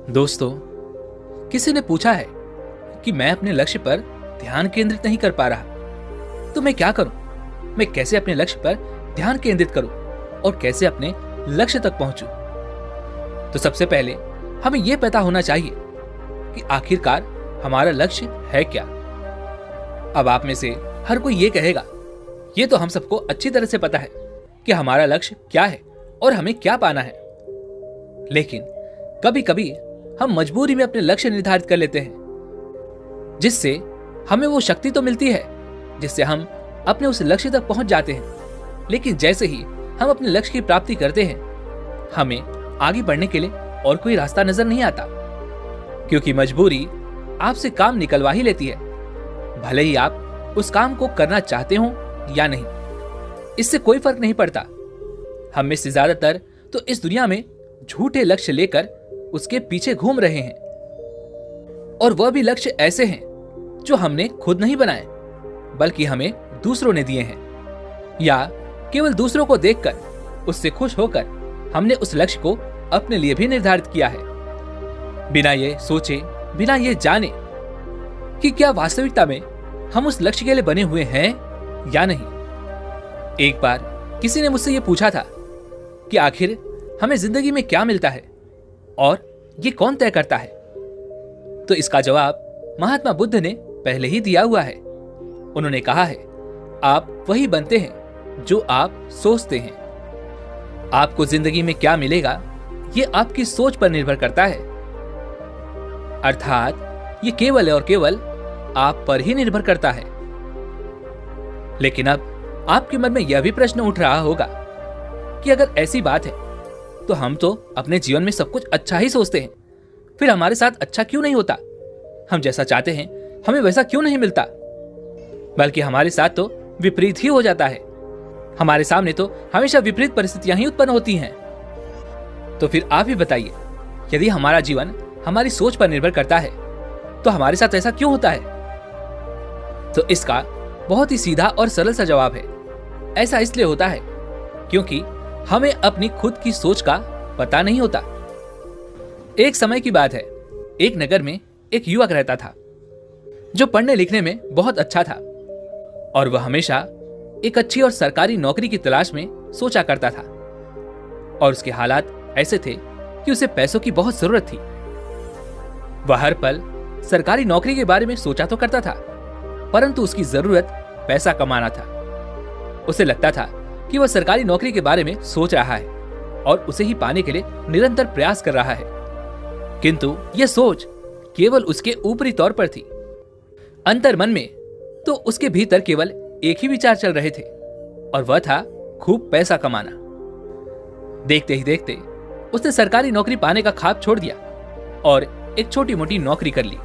दोस्तों, किसी ने पूछा है कि मैं अपने लक्ष्य पर ध्यान केंद्रित नहीं कर पा रहा, तो मैं क्या करूं? मैं कैसे अपने लक्ष्य पर ध्यान केंद्रित करूं और कैसे अपने लक्ष्य तक पहुंचूं? तो सबसे पहले हमें यह पता होना चाहिए कि आखिरकार हमारा लक्ष्य है क्या। अब आप में से हर कोई ये कहेगा, ये तो हम सबको अच्छी तरह से पता है कि हमारा लक्ष्य क्या है और हमें क्या पाना है। लेकिन कभी कभी हम मजबूरी में अपने लक्ष्य निर्धारित कर लेते हैं, जिससे हमें वो शक्ति तो मिलती है जिससे हम अपने उस लक्ष्य तक पहुंच जाते हैं। लेकिन जैसे ही हम अपने लक्ष्य की प्राप्ति करते हैं, हमें आगे बढ़ने के लिए और कोई रास्ता नजर नहीं आता, क्योंकि मजबूरी आपसे काम निकलवा ही लेती है, भले ही आप उस काम को करना चाहते हो या नहीं। इससे कोई फर्क नहीं पड़ता। हम में से ज्यादातर तो इस दुनिया में झूठे लक्ष्य लेकर उसके पीछे घूम रहे हैं, और वह भी लक्ष्य ऐसे हैं जो हमने खुद नहीं बनाए, बल्कि हमें दूसरों ने दिए हैं, या केवल दूसरों को देखकर उससे खुश होकर हमने उस लक्ष्य को अपने लिए भी निर्धारित किया है, बिना ये सोचे, बिना ये जाने कि क्या वास्तविकता में हम उस लक्ष्य के लिए बने हुए हैं या नहीं। एक बार किसी ने मुझसे यह पूछा था कि आखिर हमें जिंदगी में क्या मिलता है और ये कौन तय करता है। तो इसका जवाब महात्मा बुद्ध ने पहले ही दिया हुआ है। उन्होंने कहा है, आप वही बनते हैं जो आप सोचते हैं। आपको जिंदगी में क्या मिलेगा, ये आपकी सोच पर निर्भर करता है। अर्थात ये केवल और केवल आप पर ही निर्भर करता है। लेकिन अब आपके मन में यह भी प्रश्न उठ रहा होगा कि अगर ऐसी बात है तो हम तो अपने जीवन में सब कुछ अच्छा ही सोचते हैं, फिर हमारे साथ अच्छा क्यों नहीं होता? हम जैसा चाहते हैं हमें वैसा क्यों नहीं मिलता, बल्कि हमारे साथ तो विपरीत ही हो जाता है। हमारे सामने तो हमेशा विपरीत परिस्थितियां ही उत्पन्न होती हैं। तो फिर आप ही बताइए, यदि हमारा जीवन हमारी सोच पर निर्भर करता है तो हमारे साथ ऐसा क्यों होता है? तो इसका बहुत ही सीधा और सरल सा जवाब है, ऐसा इसलिए होता है क्योंकि हमें अपनी खुद की सोच का पता नहीं होता। एक समय की बात है, एक नगर में एक युवक रहता था जो पढ़ने लिखने में बहुत अच्छा था, और वह हमेशा एक अच्छी और सरकारी नौकरी की तलाश में सोचा करता था। और उसके हालात ऐसे थे कि उसे पैसों की बहुत जरूरत थी। वह हर पल सरकारी नौकरी के बारे में सोचा तो करता था, परंतु उसकी जरूरत पैसा कमाना था। उसे लगता था कि वह सरकारी नौकरी के बारे में सोच रहा है और उसे ही पाने के लिए निरंतर प्रयास कर रहा है, किंतु यह सोच केवल उसके ऊपरी तौर पर थी। अंतर मन में तो उसके भीतर केवल एक ही विचार चल रहे थे, और वह था खूब पैसा कमाना। देखते ही देखते उसने सरकारी नौकरी पाने का ख्वाब छोड़ दिया और एक छोटी मोटी नौकरी कर ली।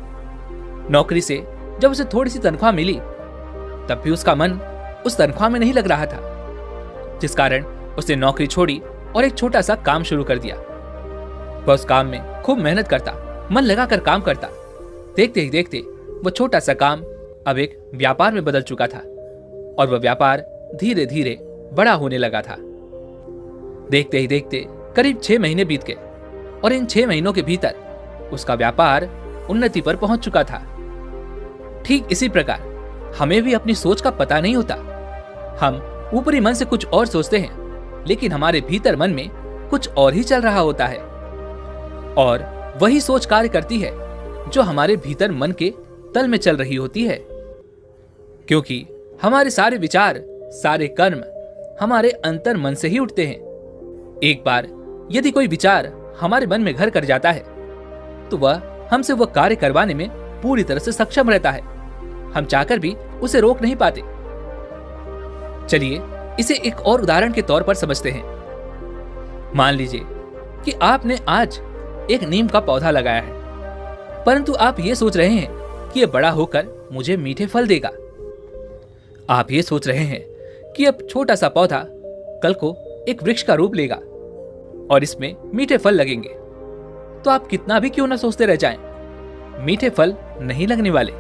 नौकरी से जब उसे थोड़ी सी तनख्वाह मिली, तब भी उसका मन उस तनख्वाह में नहीं लग रहा था, जिस कारण उसने नौकरी छोड़ी और एक छोटा सा काम शुरू कर दिया। वह उस काम में खूब मेहनत करता, मन लगाकर काम करता। देखते ही देखते वह छोटा सा काम अब एक व्यापार में बदल चुका था, और वह व्यापार धीरे धीरे बड़ा होने लगा था। देखते ही देखते करीब 6 महीने बीत गए, और इन 6 महीनों के भीतर उसका व्यापार उन्नति पर पहुंच चुका था। ठीक इसी प्रकार हमें भी अपनी सोच का पता नहीं होता। हम ऊपरी मन से कुछ और सोचते हैं, लेकिन हमारे भीतर मन में कुछ और ही चल रहा होता है, और वही सोच कार्य करती है जो हमारे भीतर मन के तल में चल रही होती है। क्योंकि हमारे सारे विचार, सारे कर्म हमारे अंतर मन से ही उठते हैं। एक बार यदि कोई विचार हमारे मन में घर कर जाता है, तो वह हमसे वह कार्य करवाने में पूरी तरह से सक्षम रहता है। हम चाहकर भी उसे रोक नहीं पाते। चलिए इसे एक और उदाहरण के तौर पर समझते हैं। मान लीजिए कि आपने आज एक नीम का पौधा लगाया है, परंतु आप ये सोच रहे हैं कि यह बड़ा होकर मुझे मीठे फल देगा। आप ये सोच रहे हैं कि अब छोटा सा पौधा कल को एक वृक्ष का रूप लेगा और इसमें मीठे फल लगेंगे। तो आप कितना भी क्यों ना सोचते रह जाएं, मीठे फल नहीं लगने वाले,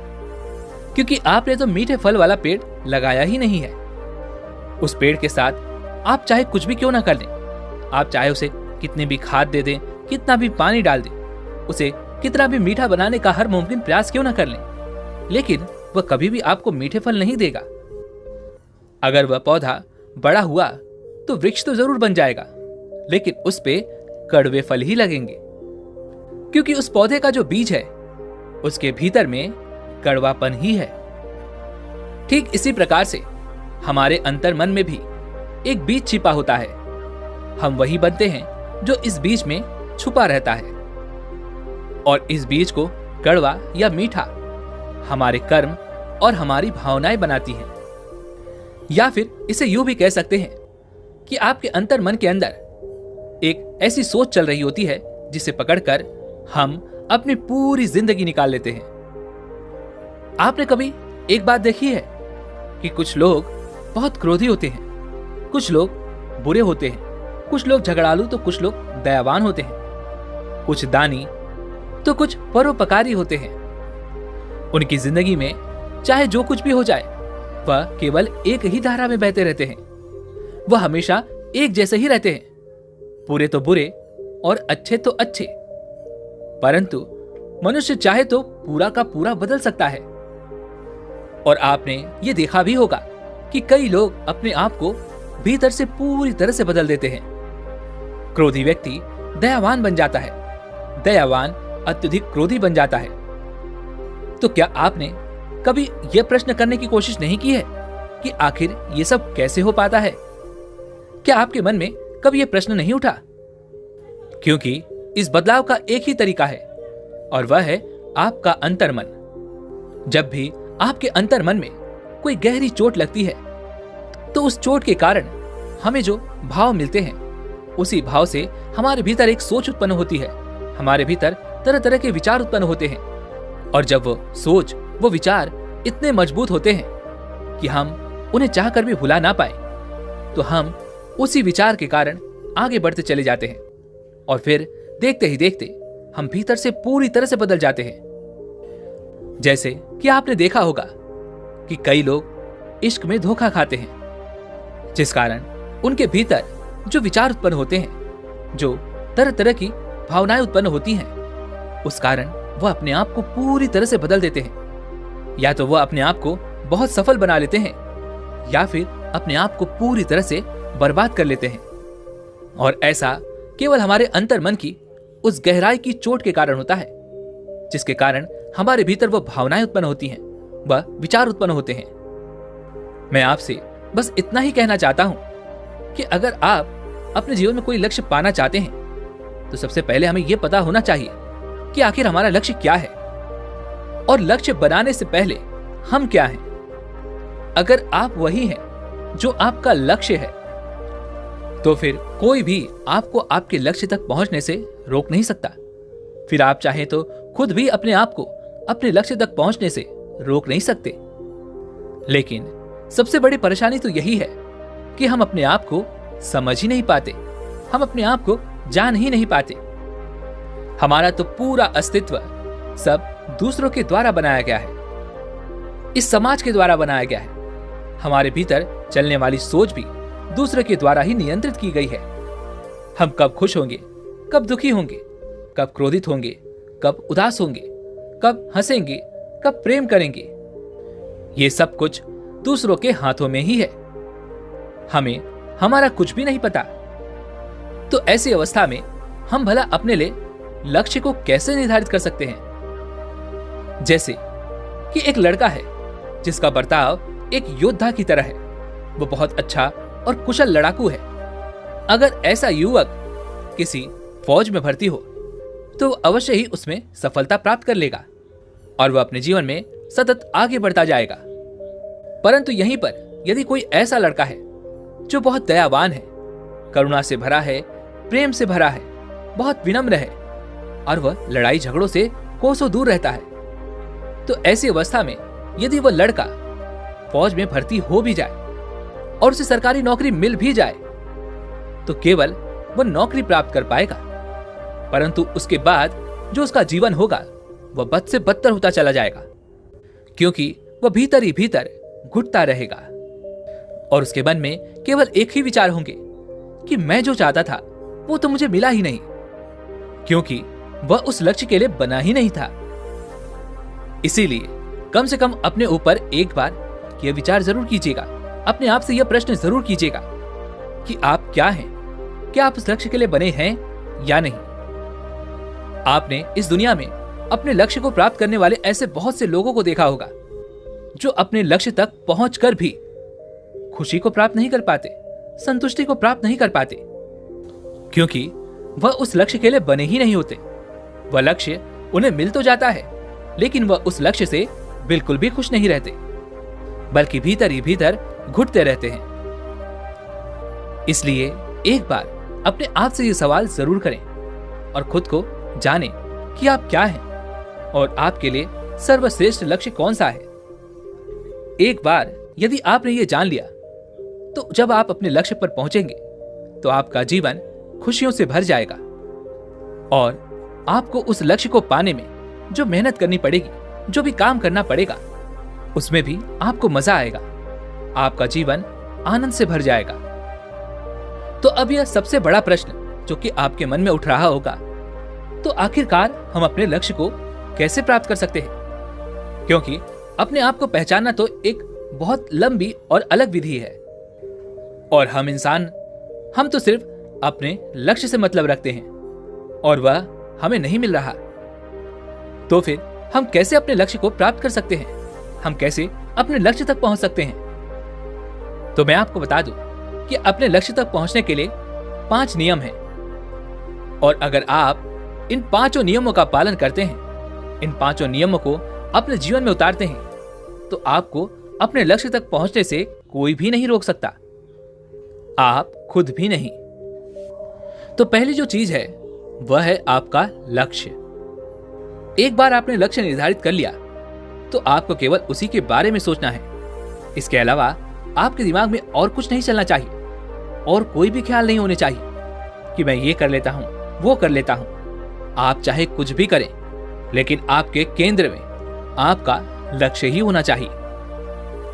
क्योंकि आपने तो मीठे फल वाला पेड़ लगाया ही नहीं है। उस पेड़ के साथ आप चाहे कुछ भी क्यों ना कर लें, आप चाहे उसे कितनी भी खाद दे दें, कितना भी पानी डाल दें, उसे कितना भी मीठा बनाने का हर मुमकिन प्रयास क्यों न कर लें, लेकिन वह कभी भी आपको मीठे फल नहीं देगा। अगर वह पौधा बड़ा हुआ तो वृक्ष तो जरूर बन जाएगा, लेकिन उस पे कड़वे फल ही लगेंगे, क्योंकि उस पौधे का जो बीज है उसके भीतर में कड़वापन ही है। ठीक इसी प्रकार से हमारे अंतर मन में भी एक बीज छिपा होता है। हम वही बनते हैं जो इस बीज में छुपा रहता है, और इस बीज को कड़वा या मीठा हमारे कर्म और हमारी भावनाएं बनाती हैं। या फिर इसे यूं भी कह सकते हैं कि आपके अंतर मन के अंदर एक ऐसी सोच चल रही होती है जिसे पकड़कर हम अपनी पूरी जिंदगी निकाल लेते हैं। आपने कभी एक बात देखी है कि कुछ लोग बहुत क्रोधी होते हैं, कुछ लोग बुरे होते हैं, कुछ लोग झगड़ालू तो कुछ लोग दयावान होते हैं, कुछ दानी तो कुछ परोपकारी होते हैं। उनकी जिंदगी में चाहे जो कुछ भी हो जाए, वह केवल एक ही धारा में बहते रहते हैं। वह हमेशा एक जैसे ही रहते हैं, बुरे तो बुरे और अच्छे तो अच्छे। परंतु मनुष्य चाहे तो पूरा का पूरा बदल सकता है। और आपने ये देखा भी होगा कि कई लोग अपने आप को भीतर से पूरी तरह से बदल देते हैं। क्रोधी व्यक्ति दयावान बन जाता है, दयावान अत्यधिक क्रोधी बन जाता है। तो क्या आपने कभी यह प्रश्न करने की कोशिश नहीं की है कि आखिर ये सब कैसे हो पाता है? क्या आपके मन में कभी यह प्रश्न नहीं उठा? क्योंकि इस बदलाव का एक ही तरीका है, और वह है आपका अंतर्मन। जब भी आपके अंतर्मन में कोई गहरी चोट लगती है, तो उस चोट के कारण हमें जो भाव मिलते हैं, उसी भाव से हमारे भीतर एक सोच उत्पन्न होती है। हमारे भीतर तरह तरह के विचार उत्पन्न होते हैं, और जब वो सोच, वो विचार इतने मजबूत होते हैं कि हम उन्हें चाहकर भी भुला ना पाए, तो हम उसी विचार के कारण आगे बढ़ते चले जाते हैं, और फिर देखते ही देखते हम भीतर से पूरी तरह से बदल जाते हैं। जैसे कि आपने देखा होगा कि कई लोग इश्क में धोखा खाते हैं, जिस कारण उनके भीतर जो विचार उत्पन्न होते हैं, जो तरह तरह की भावनाएं उत्पन्न होती हैं, उस कारण वह अपने आप को पूरी तरह से बदल देते हैं। या तो वह अपने आप को बहुत सफल बना लेते हैं, या फिर अपने आप को पूरी तरह से बर्बाद कर लेते हैं। और ऐसा केवल हमारे अंतर मन की उस गहराई की चोट के कारण होता है, जिसके कारण हमारे भीतर वह भावनाएं उत्पन्न होती हैं, वह विचार उत्पन्न होते हैं। मैं आपसे बस इतना ही कहना चाहता हूं कि अगर आप अपने जीवन में कोई लक्ष्य पाना चाहते हैं, तो सबसे पहले हमें यह पता होना चाहिए कि आखिर हमारा लक्ष्य क्या है, और लक्ष्य बनाने से पहले हम क्या हैं। अगर आप वही हैं जो आपका लक्ष्य है, तो फिर कोई भी आपको आपके लक्ष्य तक पहुंचने से रोक नहीं सकता। फिर आप चाहें तो खुद भी अपने आप को अपने लक्ष्य तक पहुंचने से रोक नहीं सकते। लेकिन सबसे बड़ी परेशानी तो यही है कि हम अपने आप को समझ ही नहीं पाते, हम अपने आप को जान ही नहीं पाते। हमारा तो पूरा अस्तित्व सब दूसरों के द्वारा बनाया गया है, इस समाज के द्वारा बनाया गया है। हमारे भीतर चलने वाली सोच भी दूसरे के द्वारा ही नियंत्रित की गई है। हम कब खुश होंगे, कब दुखी होंगे, कब क्रोधित होंगे, कब उदास होंगे, कब हंसेंगे, कब प्रेम करेंगे, ये सब कुछ दूसरों के हाथों में ही है। हमें हमारा कुछ भी नहीं पता। तो ऐसी अवस्था में हम भला अपने लिए लक्ष्य को कैसे निर्धारित कर सकते हैं? जैसे कि एक लड़का है जिसका बर्ताव एक योद्धा की तरह है, वो बहुत अच्छा और कुशल लड़ाकू है। अगर ऐसा युवक किसी फौज में भर्ती हो तो अवश्य ही उसमें सफलता प्राप्त कर लेगा और वह अपने जीवन में सतत आगे बढ़ता जाएगा। परंतु यहीं पर यदि कोई ऐसा लड़का है जो बहुत दयावान है, करुणा से भरा है, प्रेम से भरा है, बहुत विनम्र है और वह लड़ाई झगड़ों से कोसों दूर रहता है, तो ऐसी अवस्था में यदि वह लड़का फौज में भर्ती हो भी जाए और उसे सरकारी नौकरी मिल भी जाए तो केवल वह नौकरी प्राप्त कर पाएगा, परंतु उसके बाद जो उसका जीवन होगा वह बद से बदतर होता चला जाएगा, क्योंकि वह भीतर ही भीतर घुटता रहेगा और उसके मन में केवल एक ही विचार होंगे कि मैं जो चाहता था वो तो मुझे मिला ही नहीं, क्योंकि वह उस लक्ष्य के लिए बना ही नहीं था। इसीलिए कम से कम अपने ऊपर एक बार यह विचार जरूर कीजिएगा, अपने आप से यह प्रश्न जरूर कीजिएगा कि आप क्या हैं, क्या आप उस लक्ष्य के लिए बने हैं या नहीं। आपने इस दुनिया में अपने लक्ष्य को प्राप्त करने वाले ऐसे बहुत से लोगों को देखा होगा जो अपने लक्ष्य तक पहुंचकर भी खुशी को प्राप्त नहीं कर पाते, संतुष्टि को प्राप्त नहीं कर पाते, क्योंकि वह उस लक्ष्य के लिए बने ही नहीं होते। वह लक्ष्य उन्हें मिल तो जाता है, लेकिन वह उस लक्ष्य से बिल्कुल भी खुश नहीं रहते, बल्कि भीतर ही भीतर घुटते रहते हैं। इसलिए एक बार अपने आप से यह सवाल जरूर करें और खुद को जानें कि आप क्या हैं और आपके लिए सर्वश्रेष्ठ लक्ष्य कौन सा है। एक बार यदि आपने ये जान लिया, तो जब आप अपने लक्ष्य पर पहुंचेंगे तो आपका जीवन खुशियों से भर जाएगा और आपको उस लक्ष्य को पाने में जो मेहनत करनी पड़ेगी, जो भी काम करना पड़ेगा, उसमें भी आपको मजा आएगा, आपका जीवन आनंद से भर जाएगा। तो अब यह सबसे बड़ा प्रश्न जो कि आपके मन में उठ रहा होगा, तो आखिरकार हम अपने लक्ष्य को कैसे प्राप्त कर सकते हैं? क्योंकि अपने आप को पहचानना तो एक बहुत लंबी और अलग विधि है और हम तो सिर्फ अपने लक्ष्य से मतलब रखते हैं और वह हमें नहीं मिल रहा। तो फिर हम कैसे अपने लक्ष्य को प्राप्त कर सकते हैं? हम कैसे अपने लक्ष्य तक पहुंच सकते हैं? तो मैं आपको बता दूं कि अपने लक्ष्य तक पहुंचने के लिए 5 नियम हैं और अगर आप इन 5 नियमों का पालन करते हैं, इन 5 नियमों को अपने जीवन में उतारते हैं, तो आपको अपने लक्ष्य तक पहुंचने से कोई भी नहीं रोक सकता, आप खुद भी नहीं। तो पहली जो चीज है वह है आपका लक्ष्य। एक बार आपने लक्ष्य निर्धारित कर लिया तो आपको केवल उसी के बारे में सोचना है। इसके अलावा आपके दिमाग में और कुछ नहीं चलना चाहिए और कोई भी ख्याल नहीं होने चाहिए कि मैं ये कर लेता हूं, वो कर लेता हूं। आप चाहे कुछ भी करें, लेकिन आपके केंद्र में आपका लक्ष्य ही होना चाहिए।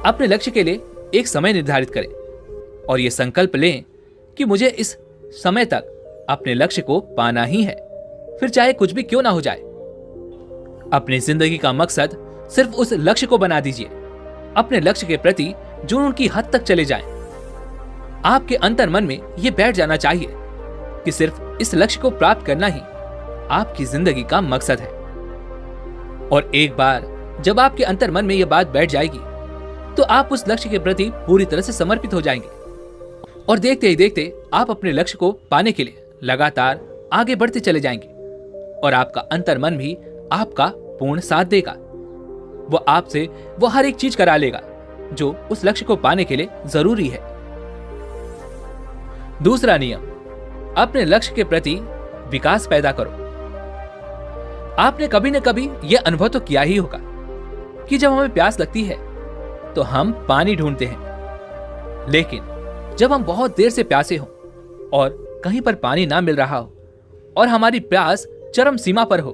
अपने लक्ष्य के लिए एक समय निर्धारित करें और यह संकल्प लें कि मुझे इस समय तक अपने लक्ष्य को पाना ही है, फिर चाहे कुछ भी क्यों ना हो जाए। अपनी जिंदगी का मकसद सिर्फ उस लक्ष्य को बना दीजिए। अपने लक्ष्य के प्रति जुनून की हद तक चले जाएं। आपके अंतर मन में यह बैठ जाना चाहिए कि सिर्फ इस लक्ष्य को प्राप्त करना ही आपकी जिंदगी का मकसद है। और एक बार जब आपके अंतर मन में यह बात बैठ जाएगी तो आप उस लक्ष्य के प्रति पूरी तरह से समर्पित हो जाएंगे और देखते ही देखते आप अपने लक्ष्य को पाने के लिए लगातार आगे बढ़ते चले जाएंगे और आपका अंतर मन भी आपका पूर्ण साथ देगा। वो आपसे वो हर एक चीज करा लेगा जो उस लक्ष्य को पाने के लिए जरूरी है। दूसरा नियम, अपने लक्ष्य के प्रति विकास पैदा करो। आपने कभी न कभी यह अनुभव तो किया ही होगा कि जब हमें प्यास लगती है तो हम पानी ढूंढते हैं, लेकिन जब हम बहुत देर से प्यासे हों और कहीं पर पानी ना मिल रहा हो और हमारी प्यास चरम सीमा पर हो,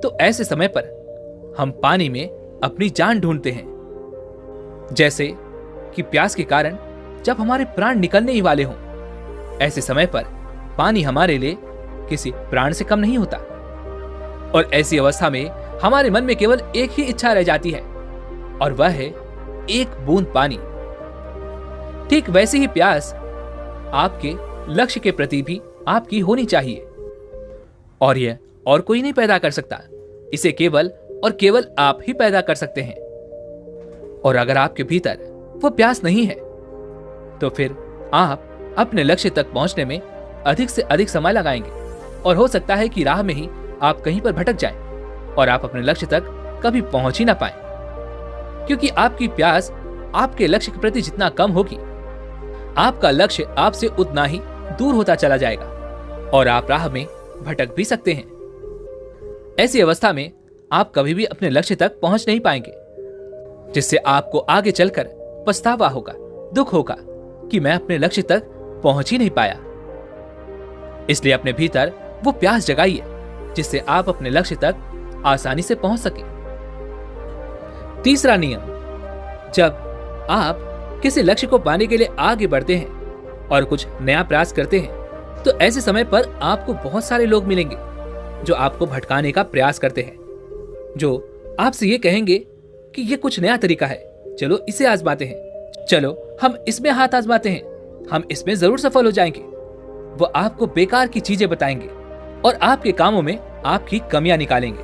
तो ऐसे समय पर हम पानी में अपनी जान ढूंढते हैं। जैसे कि प्यास के कारण जब हमारे प्राण निकलने ही वाले हों, ऐसे समय पर पानी हमारे लिए किसी प्राण से कम नहीं होता और ऐसी अवस्था में हमारे मन में केवल एक ही इच्छा रह जाती है और वह है एक बूंद पानी। ठीक वैसी ही प्यास आपके लक्ष्य के प्रति भी आपकी होनी चाहिए और यह और कोई नहीं पैदा कर सकता। इसे केवल और केवल आप ही पैदा कर सकते हैं। और अगर आपके भीतर वो प्यास नहीं है तो फिर आप अपने लक्ष्य तक पहुंचने में अधिक से अधिक समय लगाएंगे और हो सकता है कि राह में ही आप कहीं पर भटक जाएं और आप अपने लक्ष्य तक कभी पहुंच ही ना पाएं, क्योंकि आपकी प्यास आपके लक्ष्य के प्रति जितना कम होगी, आपका लक्ष्य आपसे उतना ही दूर होता चला जाएगा और आप राह में भटक भी सकते हैं। ऐसी अवस्था में आप कभी भी अपने लक्ष्य तक पहुंच नहीं पाएंगे, जिससे आपको आगे चलकर पछतावा होगा, दुख होगा कि मैं अपने लक्ष्य तक पहुंच ही नहीं पाया। इसलिए अपने भीतर वो प्यास जगाइए जिससे आप अपने लक्ष्य तक आसानी से पहुंच सके। तीसरा नियम, जब आप किसी लक्ष्य को पाने के लिए आगे बढ़ते हैं और कुछ नया प्रयास करते हैं, तो ऐसे समय पर आपको बहुत सारे लोग मिलेंगे जो आपको भटकाने का प्रयास करते हैं, जो आपसे ये कहेंगे कि ये कुछ नया तरीका है, चलो इसे आजमाते हैं, चलो हम इसमें हाथ आजमाते हैं, हम इसमें जरूर सफल हो जाएंगे। वो आपको बेकार की चीजें बताएंगे और आपके कामों में आपकी कमियां निकालेंगे।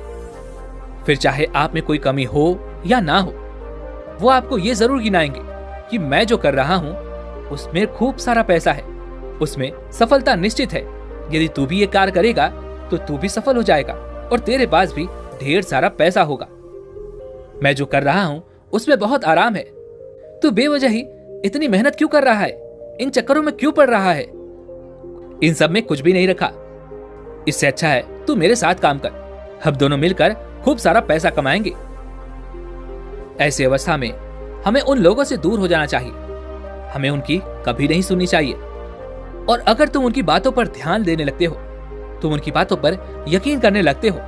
फिर चाहे आप में कोई कमी हो या ना हो, वो आपको ये जरूर गिनाएंगे कि मैं जो कर रहा हूं उसमें खूब सारा पैसा है, उसमें सफलता निश्चित है, यदि तू भी ये कार्य करेगा तो तू भी सफल हो जाएगा और तेरे पास भी ढेर सारा पैसा होगा। मैं जो कर रहा हूं उसमें बहुत आराम है, तू बेवजह ही इतनी मेहनत क्यों कर रहा है, इन चक्करों में क्यों पड़ रहा है, इन सब में कुछ भी नहीं रखा, इससे अच्छा है तू मेरे साथ काम कर, हम दोनों मिलकर खूब सारा पैसा कमाएंगे। ऐसी अवस्था में हमें उन लोगों से दूर हो जाना चाहिए, हमें उनकी कभी नहीं सुननी चाहिए। और अगर तुम उनकी बातों पर ध्यान देने लगते हो, तुम उनकी बातों पर यकीन करने लगते हो,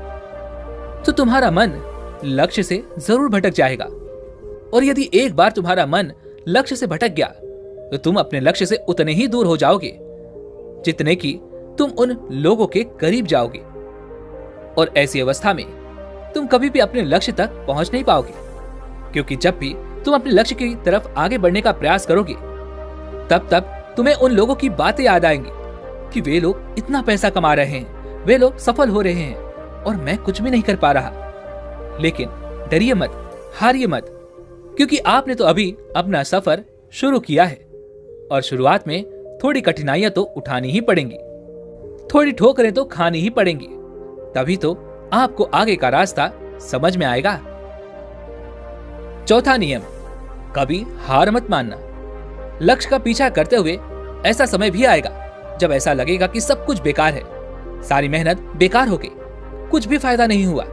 तो तुम्हारा मन लक्ष्य से जरूर भटक जाएगा। और यदि एक बार तुम्हारा मन लक्ष्य से भटक गया तो तुम अपने लक्ष्य से उतने ही दूर हो जाओगे जितने की तुम उन लोगों के करीब जाओगे। और ऐसी अवस्था में तुम कभी भी अपने लक्ष्य तक पहुंच नहीं पाओगे, क्योंकि जब भी तुम अपने लक्ष्य की तरफ आगे बढ़ने का प्रयास करोगे तब तुम्हें उन लोगों की बातें याद आएंगी कि वे लोग इतना पैसा कमा रहे हैं, वे लोग सफल हो रहे हैं और मैं कुछ भी नहीं कर पा रहा। लेकिन डरिए मत, हारिए मत, क्योंकि आपने तो अभी अपना सफर शुरू किया है और शुरुआत में थोड़ी कठिनाइयां तो उठानी ही पड़ेंगी, थोड़ी ठोकरें तो खानी ही पड़ेंगी, तभी तो आपको आगे का रास्ता समझ में आएगा। चौथा नियम, कभी हार मत मानना। लक्ष्य का पीछा करते हुए ऐसा समय भी आएगा जब ऐसा लगेगा कि सब कुछ बेकार है, सारी मेहनत बेकार हो गई, कुछ भी फायदा नहीं हुआ,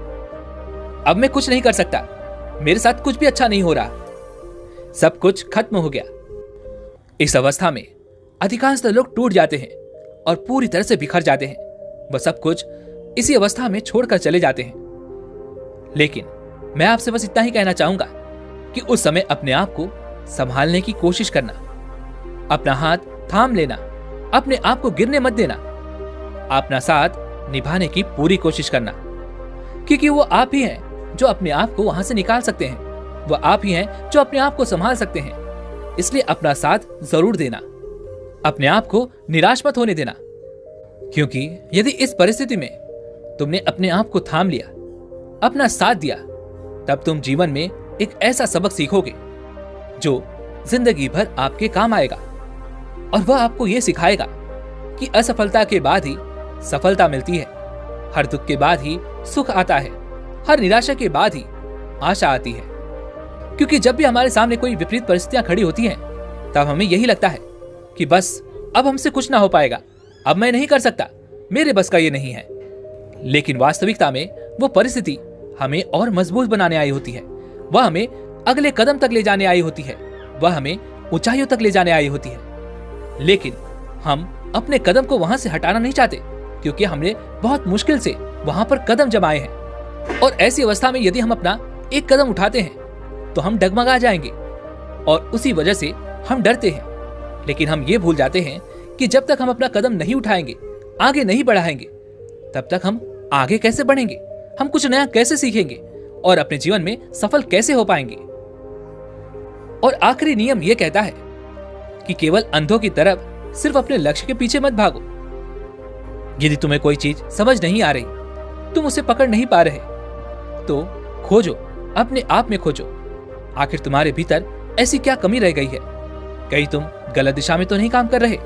अब मैं कुछ नहीं कर सकता, मेरे साथ कुछ भी अच्छा नहीं हो रहा, सब कुछ खत्म हो गया। इस अवस्था में अधिकांश लोग टूट जाते हैं और पूरी तरह से बिखर जाते हैं, वह सब कुछ इसी अवस्था में छोड़कर चले जाते हैं। लेकिन मैं आपसे बस इतना ही कहना चाहूंगा कि उस समय अपने आप को संभालने की कोशिश करना, अपना हाथ थाम लेना, अपने आप को गिरने मत देना, अपना साथ निभाने की पूरी कोशिश करना, क्योंकि वो आप ही हैं जो अपने आप को वहां से निकाल सकते हैं, वो आप ही हैं जो अपने आप को संभाल सकते हैं। इसलिए अपना साथ जरूर देना, अपने आप को निराश मत होने देना, क्योंकि यदि इस परिस्थिति में तुमने अपने आप को थाम लिया, अपना साथ दिया, तब तुम जीवन में एक ऐसा सबक सीखोगे जो जिंदगी भर आपके काम आएगा। और वह आपको यह सिखाएगा कि असफलता के बाद ही सफलता मिलती है, हर दुख के बाद ही सुख आता है, हर निराशा के बाद ही आशा आती है। क्योंकि जब भी हमारे सामने कोई विपरीत परिस्थितियां खड़ी होती हैं, तब हमें यही लगता है कि बस अब हमसे कुछ ना हो पाएगा, अब मैं नहीं कर सकता, मेरे बस का ये नहीं है। लेकिन वास्तविकता में वो परिस्थिति हमें और मजबूत बनाने आई होती है, वह हमें अगले कदम तक ले जाने आई होती है, वह हमें ऊंचाइयों तक ले जाने आई होती है। लेकिन हम अपने कदम को वहां से हटाना नहीं चाहते, क्योंकि हमने बहुत मुश्किल से वहां पर कदम जमाए हैं। और ऐसी अवस्था में यदि हम अपना एक कदम उठाते हैं तो हम डगमगा जाएंगे और उसी वजह से हम डरते हैं। लेकिन हम ये भूल जाते हैं कि जब तक हम अपना कदम नहीं उठाएंगे, आगे नहीं बढ़ाएंगे, तब तक हम आगे कैसे बढ़ेंगे, हम कुछ नया कैसे सीखेंगे और अपने जीवन में सफल कैसे हो पाएंगे। और आखिरी नियम यह कहता है कि केवल अंधों की तरफ सिर्फ अपने लक्ष्य के पीछे मत भागो। यदि तुम्हें कोई चीज समझ नहीं आ रही, तुम उसे पकड़ नहीं पा रहे, तो खोजो, अपने आप में खोजो, आखिर तुम्हारे भीतर ऐसी क्या कमी रह गई है। कहीं तुम गलत दिशा में तो नहीं काम कर रहे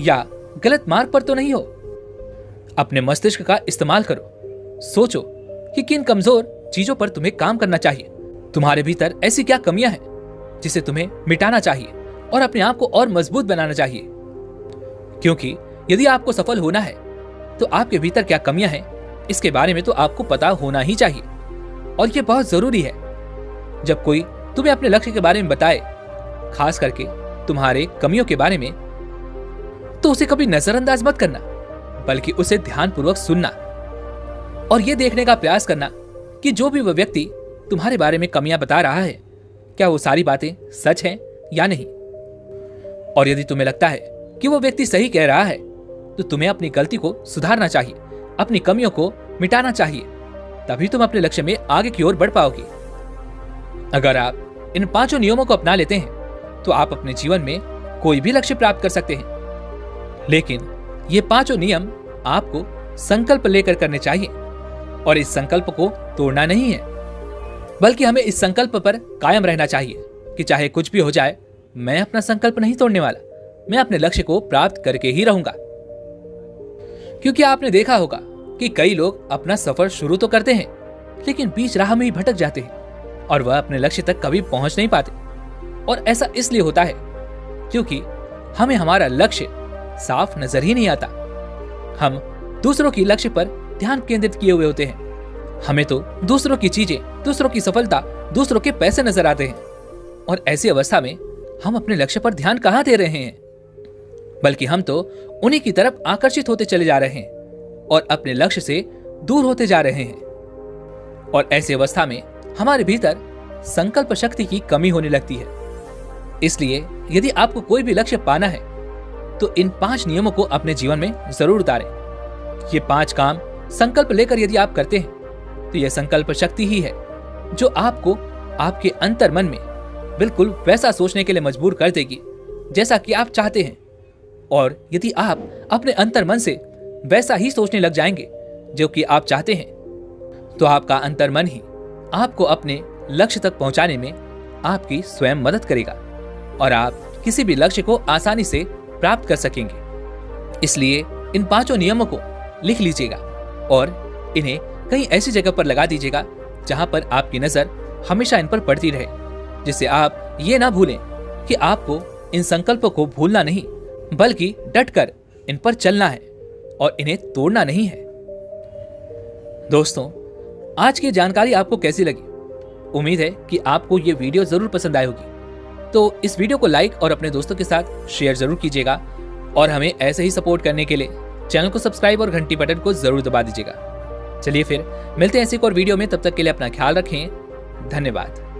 या गलत मार्ग पर तो नहीं हो। अपने मस्तिष्क का इस्तेमाल करो, सोचो कि किन कमजोर चीजों पर तुम्हें काम करना चाहिए। तुम्हारे भीतर ऐसी क्या कमियां हैं जिसे तुम्हें मिटाना चाहिए और अपने आप को और मजबूत बनाना चाहिए। क्योंकि यदि आपको सफल होना है तो आपके भीतर क्या कमियां हैं, इसके बारे में तो आपको पता होना ही चाहिए। और यह बहुत जरूरी है, जब कोई तुम्हें अपने लक्ष्य के बारे में बताए, खास करके तुम्हारे कमियों के बारे में, तो उसे कभी नजरअंदाज मत करना, बल्कि उसे ध्यानपूर्वक सुनना और यह देखने का प्रयास करना कि जो भी वह व्यक्ति तुम्हारे बारे में कमियां बता रहा है, क्या वो सारी बातें सच हैं या नहीं। और यदि तुम्हें लगता है कि वो व्यक्ति सही कह रहा है, तो तुम्हें अपनी गलती को सुधारना चाहिए, अपनी कमियों को मिटाना चाहिए, तभी तुम अपने लक्ष्य में आगे की ओर बढ़ पाओगे। अगर आप इन 5 नियमों को अपना लेते हैं तो आप अपने जीवन में कोई भी लक्ष्य प्राप्त कर सकते हैं। लेकिन ये 5 नियम आपको संकल्प लेकर करने चाहिए और इस संकल्प को तोड़ना नहीं है, बल्कि हमें इस संकल्प पर कायम रहना चाहिए कि चाहे कुछ भी हो जाए, मैं अपना संकल्प नहीं तोड़ने वाला, मैं अपने लक्ष्य को प्राप्त करके ही रहूंगा। क्योंकि आपने देखा होगा कि कई लोग अपना सफर शुरू तो करते हैं, लेकिन बीच राह में ही भटक जाते हैं और वह अपने लक्ष्य तक कभी पहुंच नहीं पाते। और ऐसा इसलिए होता है क्योंकि हमें हमारा लक्ष्य साफ नजर ही नहीं आता। हम दूसरों की लक्ष्य पर ध्यान केंद्रित किए हुए होते हैं। हमें तो दूसरों की चीजें, दूसरों की सफलता, दूसरों के पैसे नजर आते हैं और ऐसी अवस्था में हम अपने लक्ष्य पर ध्यान कहां दे रहे हैं, बल्कि हम तो उन्हीं की तरफ आकर्षित होते चले जा रहे हैं और अपने लक्ष्य से दूर होते जा रहे हैं। और ऐसी अवस्था में हमारे भीतर संकल्प शक्ति की कमी होने लगती है। इसलिए यदि आपको कोई भी लक्ष्य पाना है तो इन 5 नियमों को अपने जीवन में जरूर उतारें। ये 5 काम संकल्प लेकर यदि आप करते हैं तो यह संकल्प शक्ति ही है जो आपको आपके अंतर मन में बिल्कुल वैसा सोचने के लिए मजबूर कर देगी जैसा कि आप चाहते हैं। और यदि आप अपने अंतर मन से वैसा ही सोचने लग जाएंगे जो कि आप चाहते हैं, तो आपका अंतर मन ही आपको अपने लक्ष्य तक पहुंचाने में आपकी स्वयं मदद करेगा और आप किसी भी लक्ष्य को आसानी से प्राप्त कर सकेंगे। इसलिए इन 5 नियमों को लिख लीजिएगा और इन्हें कहीं ऐसी जगह पर लगा दीजिएगा जहां पर आपकी नजर हमेशा इन पर पड़ती रहे, जिससे आप ये ना भूलें कि आपको इन संकल्पों को भूलना नहीं, बल्कि डटकर इन पर चलना है और इन्हें तोड़ना नहीं है। दोस्तों, आज की जानकारी आपको कैसी लगी? उम्मीद है कि आपको ये वीडियो जरूर पसंद आई होगी। तो इस वीडियो को लाइक और अपने दोस्तों के साथ शेयर जरूर कीजिएगा और हमें ऐसे ही सपोर्ट करने के लिए चैनल को सब्सक्राइब और घंटी बटन को जरूर दबा दीजिएगा। चलिए फिर मिलते हैं ऐसी एक और वीडियो में, तब तक के लिए अपना ख्याल रखें। धन्यवाद।